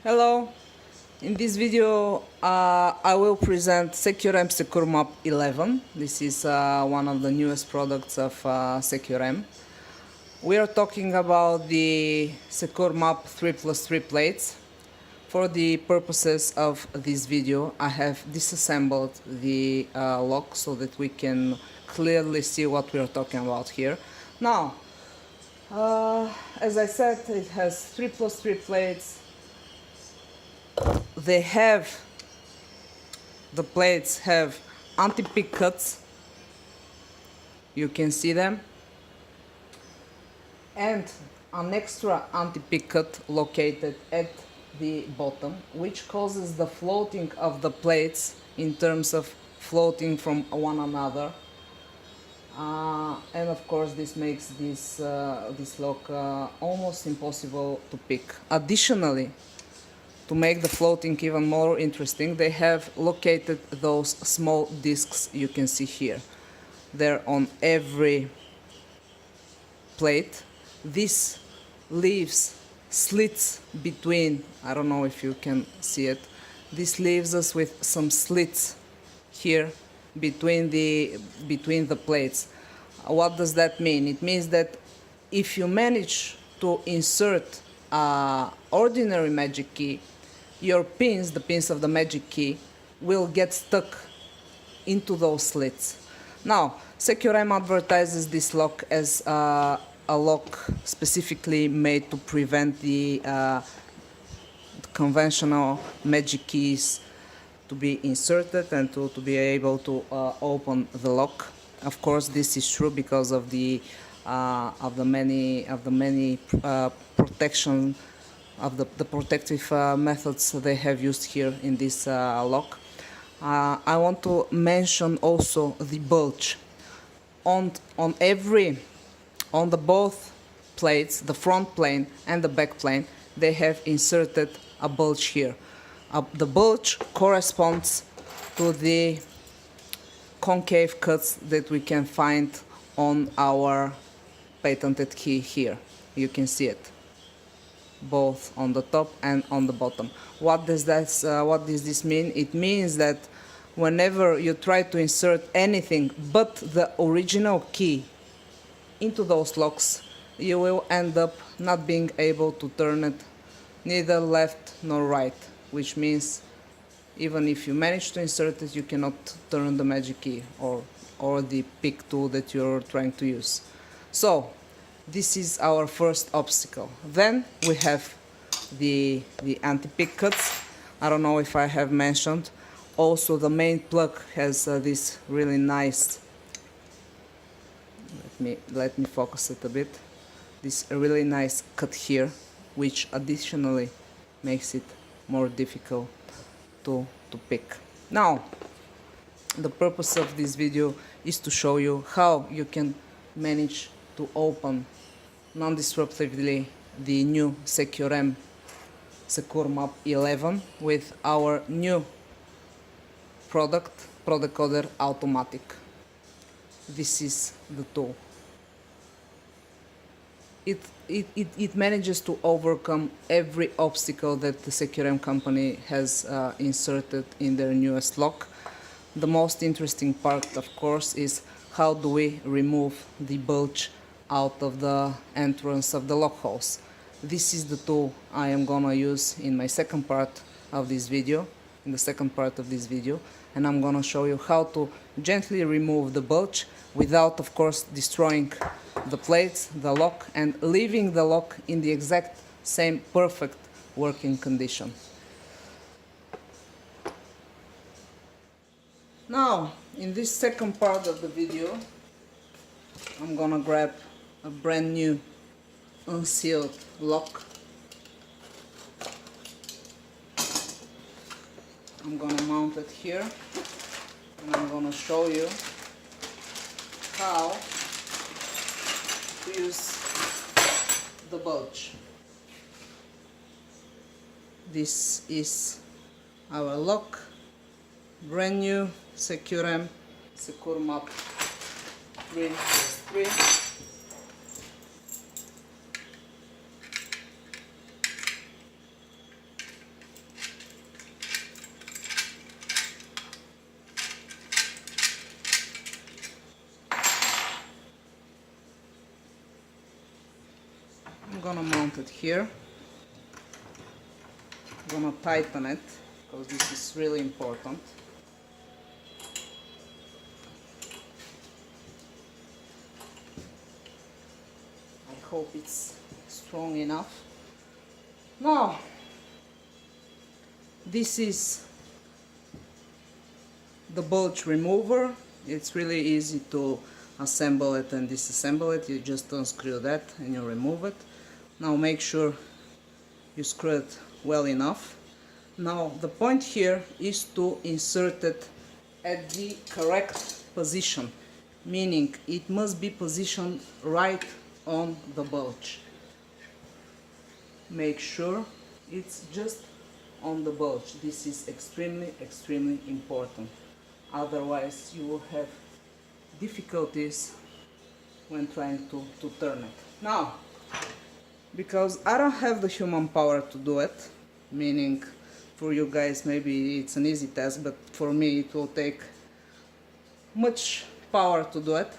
Hello, in this video I will present SECURMAP Securmap 11. This is one of the newest products of SECUREM. We are talking about the SECURMAP 3+3 plates. For the purposes of this video, I have disassembled the lock so that we can clearly see what we are talking about here. Now, as I said, it has 3+3 plates. The plates have anti-pick cuts, you can see them, and an extra anti-pick cut located at the bottom, which causes the floating of the plates in terms of floating from one another, and of course this makes this lock almost impossible to pick. Additionally, to make the floating even more interesting, they have located those small discs you can see here. They're on every plate. This leaves slits between, I don't know if you can see it, this leaves us with some slits here between the plates. What does that mean? It means that if you manage to insert an ordinary magic key, your pins, the pins of the magic key, will get stuck into those slits. Now, SECUREM advertises this lock as a lock specifically made to prevent the conventional magic keys to be inserted and to be able to open the lock. Of course, this is true because of the many protection of the protective methods they have used here in this lock. I want to mention also the bulge. On the both plates, the front plane and the back plane, they have inserted a bulge here. The bulge corresponds to the concave cuts that we can find on our patented key here. You can see it, both on the top and on the bottom. What does this mean? It means that whenever you try to insert anything but the original key into those locks, you will end up not being able to turn it neither left nor right, which means even if you manage to insert it, you cannot turn the magic key or the pick tool that you're trying to use. So this is our first obstacle. Then we have the anti-pick cuts. I don't know if I have mentioned. Also, the main plug has this really nice. Let me focus it a bit. This really nice cut here, which additionally makes it more difficult to pick. Now, the purpose of this video is to show you how you can manage to open non-disruptively the new SECUREM SECURMAP 11 with our new product, Prodecoder Automatic. This is the tool. It manages to overcome every obstacle that the SECUREM company has inserted in their newest lock. The most interesting part, of course, is how do we remove the bulge out of the entrance of the lock holes. This is the tool I am gonna use in my second part of this video, and I'm gonna show you how to gently remove the bulge without, of course, destroying the plates, the lock, and leaving the lock in the exact same perfect working condition. Now, in this second part of the video, I'm gonna grab a brand new unsealed lock. I'm gonna mount it here, and I'm gonna show you how to use the bulge. This is our lock, brand new SECUREM SECURMAP 3+3. gonna mount it here. I'm gonna tighten it because this is really important. I hope it's strong enough. Now, this is the bulge remover. It's really easy to assemble it and disassemble it. You just unscrew that and you remove it. Now make sure you screw it well enough. Now the point here is to insert it at the correct position, meaning it must be positioned right on the bulge. Make sure it's just on the bulge. This is extremely important. Otherwise you will have difficulties when trying to turn it. Now, because I don't have the human power to do it, meaning for you guys maybe it's an easy task, but for me it will take much power to do it,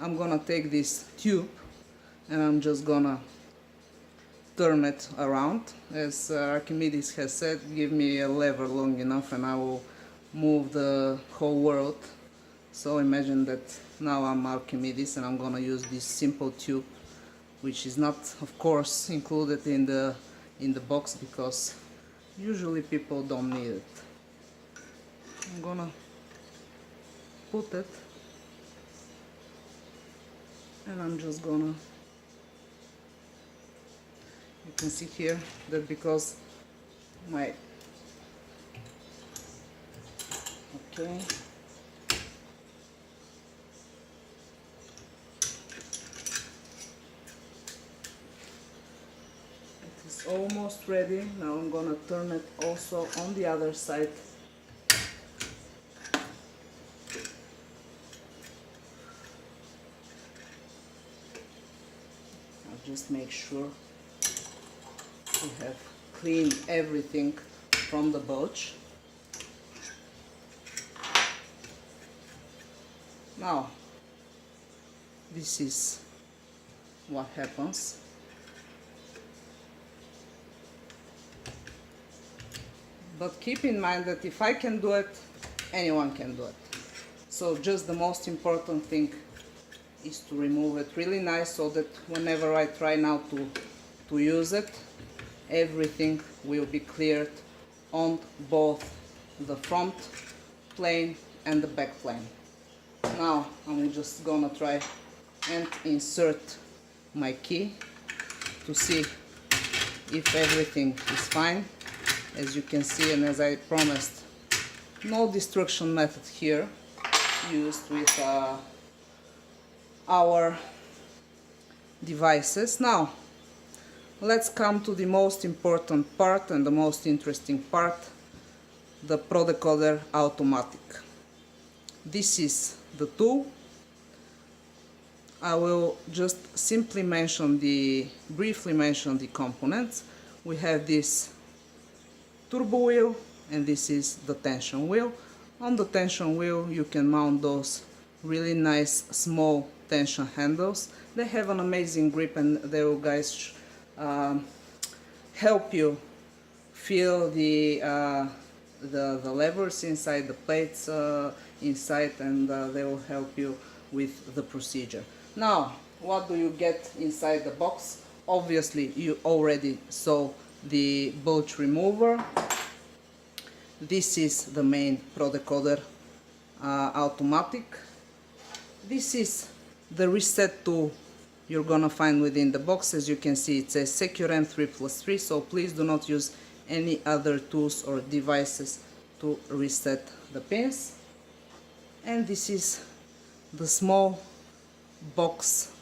I'm gonna take this tube and I'm just gonna turn it around. As Archimedes has said, give me a lever long enough and I will move the whole world. So imagine that now I'm Archimedes and I'm gonna use this simple tube, which is not of course included in the box because usually people don't need it. I'm gonna put it and I'm just gonna, you can see here that because my, okay, it's almost ready. Now I'm gonna turn it also on the other side. I'll just make sure we have cleaned everything from the bulge. Now, this is what happens. But keep in mind that if I can do it, anyone can do it. So just the most important thing is to remove it really nice so that whenever I try now to use it, everything will be cleared on both the front plane and the back plane. Now I'm just gonna try and insert my key to see if everything is fine. As you can see, and as I promised, no destruction method here used with our devices. Now let's come to the most important part and the most interesting part, the Prodecoder Automatic. This is the tool. I will just simply briefly mention the components. We have this turbo wheel and this is the tension wheel. On the tension wheel you can mount those really nice small tension handles. They have an amazing grip and they will guys help you feel the levers inside, the plates inside, and they will help you with the procedure. Now, what do you get inside the box? Obviously, you already saw the bulge remover. This is the main Prodecoder Automatic. This is the reset tool you're gonna find within the box. As you can see, it says SECURMAP 3+3, so please do not use any other tools or devices to reset the pins. And this is the small box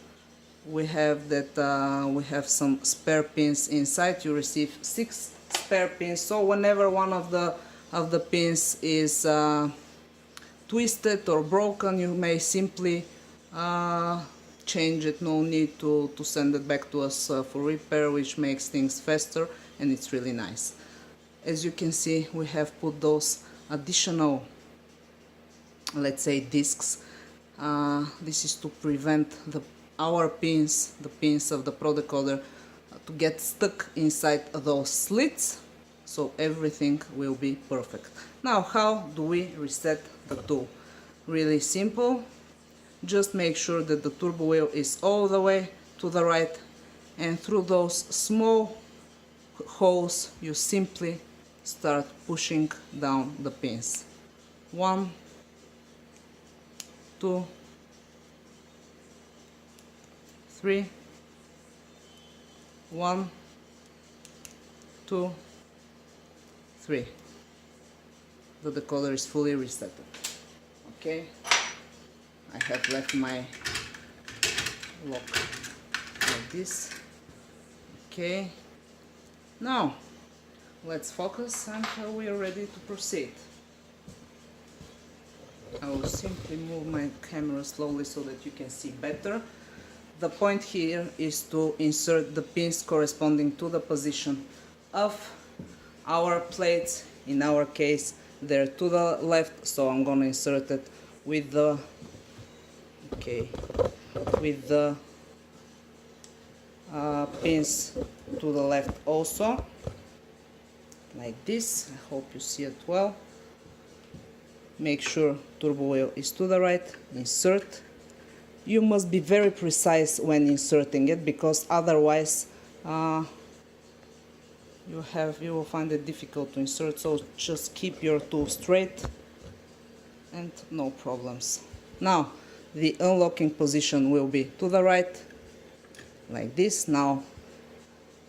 we have that we have some spare pins inside. You receive 6 spare pins, so whenever one of the pins is twisted or broken, you may simply change it. No need to send it back to us for repair, which makes things faster and it's really nice. As you can see, we have put those additional, let's say, discs. This is to prevent our pins, the pins of the Prodecoder, to get stuck inside those slits, so everything will be perfect. Now, how do we reset the tool? Really simple. Just make sure that the turbo wheel is all the way to the right, and through those small holes you simply start pushing down the pins. 1, 2, 3, 1, 2, 3. The decoder is fully reset. Okay, I have left my lock like this. Okay, now let's focus until we are ready to proceed. I will simply move my camera slowly so that you can see better. The point here is to insert the pins corresponding to the position of our plates. In our case, they're to the left, so I'm gonna insert it with the pins to the left also, like this. I hope you see it well. Make sure turbo wheel is to the right, insert. You must be very precise when inserting it, because otherwise you will find it difficult to insert, so just keep your tool straight and no problems. Now the unlocking position will be to the right, like this. Now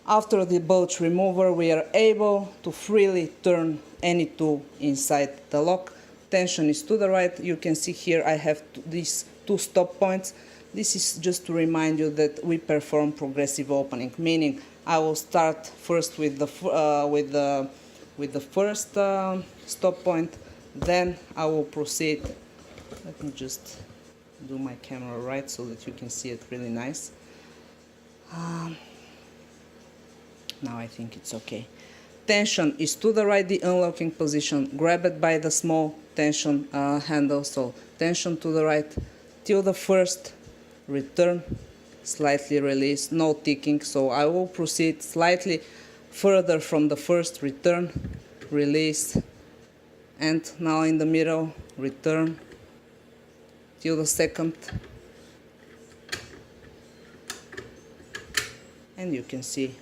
after the bulge remover we are able to freely turn any tool inside the lock. Tension is to the right. You can see here I have these 2 stop points. This is just to remind you that we perform progressive opening, meaning I will start first with the first stop point, then I will proceed. Let me just do my camera right so that you can see it really nice. Now I think it's okay. Tension is to the right, the unlocking position. Grab it by the small tension handle, so tension to the right till the first, return, slightly release, no ticking, so I will proceed slightly further from the first, return, release, and now in the middle, return till the second, and you can see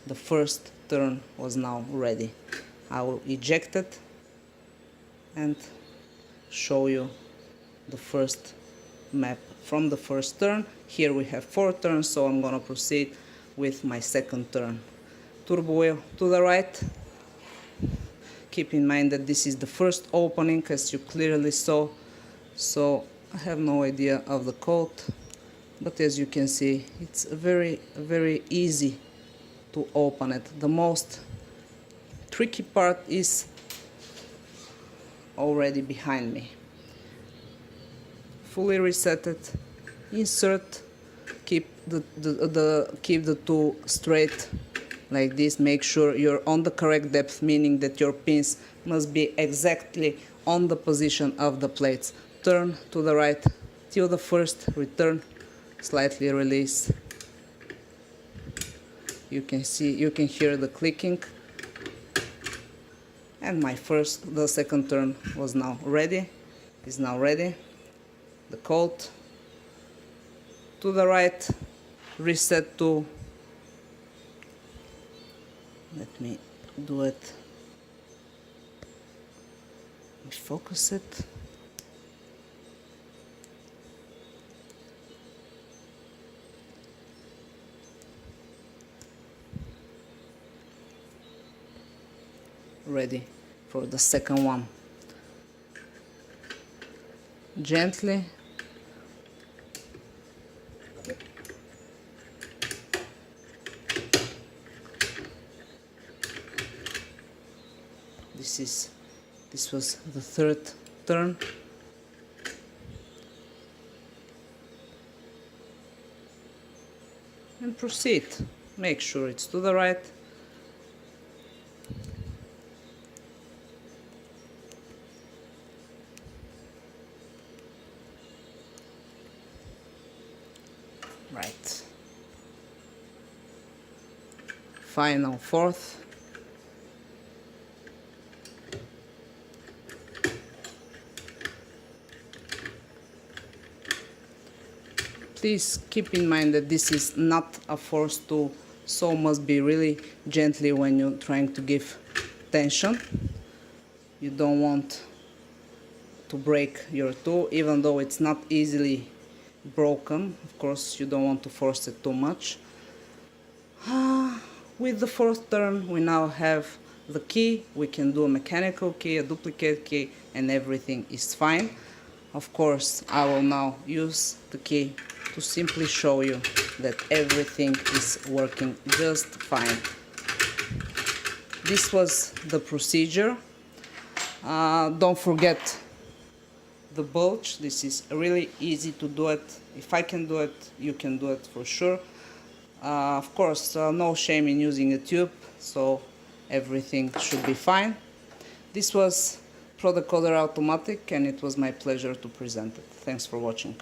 the first turn was now ready. I will eject it and show you the first map from the first turn. Here we have 4 turns, so I'm gonna proceed with my second turn. Turbo wheel to the right. Keep in mind that this is the first opening, as you clearly saw, so I have no idea of the code, but as you can see it's very easy to open it. The most tricky part is already behind me. Fully reset it, insert, keep the tool straight like this. Make sure you're on the correct depth, meaning that your pins must be exactly on the position of the plates. Turn to the right till the first, return, slightly release. You can hear the clicking, and the second turn was now ready, is now ready. The code to the right, reset tool. Let me do it. Let me focus it. Ready for the second one. Gently this was the third turn. And proceed. Make sure it's to the right. Right. final fourth. Please keep in mind that this is not a force tool, so must be really gently when you're trying to give tension. You don't want to break your tool, even though it's not easily broken. Of course, you don't want to force it too much. With the fourth turn, we now have the key. We can do a mechanical key, a duplicate key, and everything is fine. Of course, I will now use the key to simply show you that everything is working just fine. This was the procedure. Don't forget the bulge. This is really easy to do it. If I can do it, you can do it for sure. Of course, no shame in using a tube, so everything should be fine. This was Prodecoder Automatic, and it was my pleasure to present it. Thanks for watching.